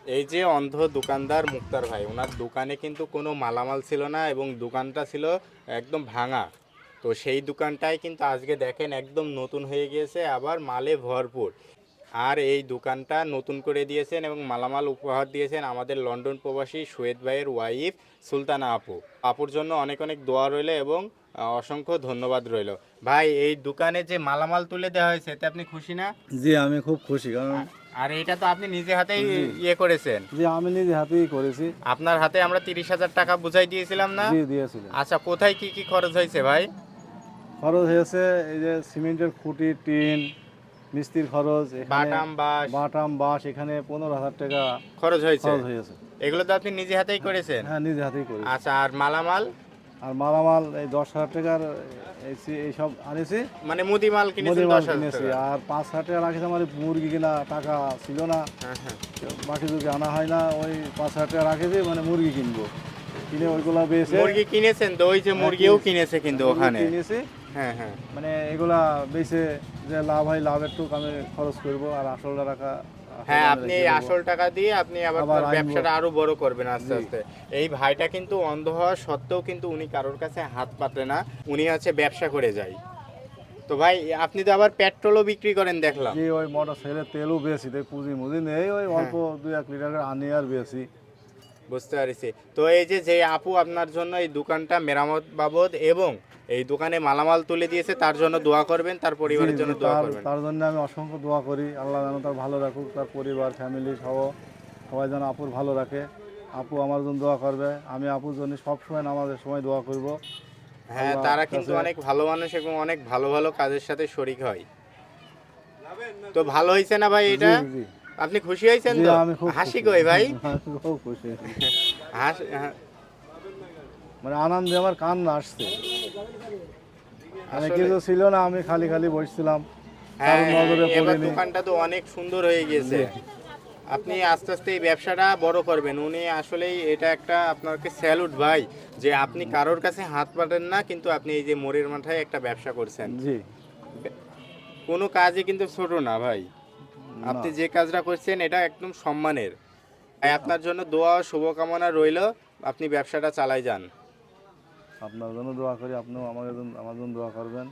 এই যে অন্ধ দোকানদার মুক্তার ভাই, ওনার দোকানে কিন্তু কোনো মালামাল ছিল না এবং দোকানটা ছিল একদম ভাঙা। তো সেই দোকানটাই কিন্তু আজকে দেখেন একদম নতুন হয়ে গিয়েছে, আবার মালে ভরপুর। আর এই দোকানটা নতুন করে দিয়েছেন এবং মালামাল উপহার দিয়েছেন আমাদের লন্ডন প্রবাসী সৈয়দ ভাইয়ের ওয়াইফ সুলতানা আপু। আপুর জন্য অনেক অনেক দোয়া রইল এবং অসংখ্য ধন্যবাদ রইল। ভাই, এই দোকানে যে মালামাল তুলে দেওয়া হয়েছে এতে আপনি খুশি না? জি, আমি খুব খুশি, কারণ আর এটা তো আপনি নিজে হাতেই জি ইয়ে করেছেন। জি আমি নিজে হাতেই করেছি। আপনার হাতে আমরা 30,000 টাকা বুঝাই দিয়েছিলাম না? জি, দিয়েছিলেন। আচ্ছা, কোথায় কি কি খরচ হয়েছে ভাই? খরচ হয়েছে এই যে সিমেন্টের খুঁটি, টিন, মিস্ত্রির খরচ, এখানে বাটাম বাঁশ বাটাম বাঁশ, এখানে 15,000 টাকা খরচ হয়েছে। খরচ হয়েছে। এগুলো তো আপনি নিজে হাতেই করেছেন? হ্যাঁ, নিজে হাতেই করেছি। আচ্ছা, আর মালামাল? আর মালামাল এই 10,000 টাকার এইসব আনেছি, মানে মুদি মাল কিনেছেন মুদিমাল 10,000 কিনেছি। টাকা? আর 5,000 টাকা রাখেছি আমার মুরগি কিনা টাকা ছিল না, হ্যাঁ হ্যাঁ। বাকি যদি আনা হয় না, ওই 5,000 টাকা রাখেছি, মানে মুরগি কিনবো, কিনে ওইগুলা বেচে। মুরগি কিনেছেন তো? ওই যে হ্যাঁ, মুরগিও কিনেছে কিন্তু মুরগি ওখানে। কিনেছি, হ্যাঁ হ্যাঁ। মানে এগুলা বেচে যে লাভ হয়, লাভের টুক আমি খরচ করবো, আর আসলটা রাখা হ্যাঁ, আমি আপনি রেখে এই দেবো। আসল টাকা দিয়ে আপনি আবার আবার তার আনবো। ব্যবসাটা আরো বড় করবেন আস্তে জি আস্তে। এই ভাইটা কিন্তু অন্ধ হওয়া সত্ত্বেও কিন্তু উনি কারোর কাছে হাত পাতে না, উনি হচ্ছে ব্যবসা করে যায়। তো ভাই, আপনি তো আবার পেট্রোলও বিক্রি করেন দেখলাম। জি, ওই মোটর সাইকেলের তেলও বেশি, তাই পুঁজি মুজি নেই, ওই হ্যাঁ, অল্প 2-1 লিটার করে আনি আর বেশি। বুঝতে পারছি। তো এই যে যে আপু আপনার জন্য এই দোকানটা মেরামত বাবদ এবং এই দোকানে মালামাল তুলে দিয়েছে, তার জন্য দোয়া করবেন, তার জি পরিবারের জি, জন্য দোয়া তার করবেন। তার জন্য আমি অসংখ্য দোয়া করি, আল্লাহ যেন তার ভালো রাখুক, তার পরিবার ফ্যামিলি সহ সবাই যেন আপুর ভালো রাখে। আপু আমার জন্য দোয়া করবে, আমি আপুর জন্য সবসময় নামাজের সময় দোয়া করব। হ্যাঁ, আল্লাহর তারা কিন্তু কাছে। অনেক ভালো মানুষ এবং অনেক ভালো ভালো কাজের সাথে শরিক হয়। তো ভালো হয়েছে না ভাই জি এটা? জি আপনি খুশি হয়েছেন জি, তো? আমি খুব হাসি খুশি। কই ভাই? আমি খুব খুশি, হ্যাঁ, মানে আনন্দে আমার কান্না আসছে। মানে আসলে কিছু ছিল না, আমি খালি খালি বসছিলাম, হ্যাঁ কারোর হ্যাঁ, নজরে এবার পড়িনি। দোকানটা তো অনেক সুন্দর হয়ে গিয়েছে। জি, আপনি আস্তে আস্তে এই ব্যবসাটা বড় করবেন। উনি আসলেই এটা একটা আপনাকে স্যালুট ভাই, যে আপনি কারোর কাছে হাত পাতেন না কিন্তু আপনি এই যে মোড়ের মাথায় একটা ব্যবসা করছেন। জি, কোনো কাজই কিন্তু ছোট না ভাই। না, আপনি যে কাজটা করছেন এটা একদম সম্মানের। তাই আপনার জন্য দোয়া ও শুভকামনা রইল। আপনি ব্যবসাটা চালাই যান। আপনার জন্য দোয়া করি, আপনিও আমার জন্য দোয়া করবেন।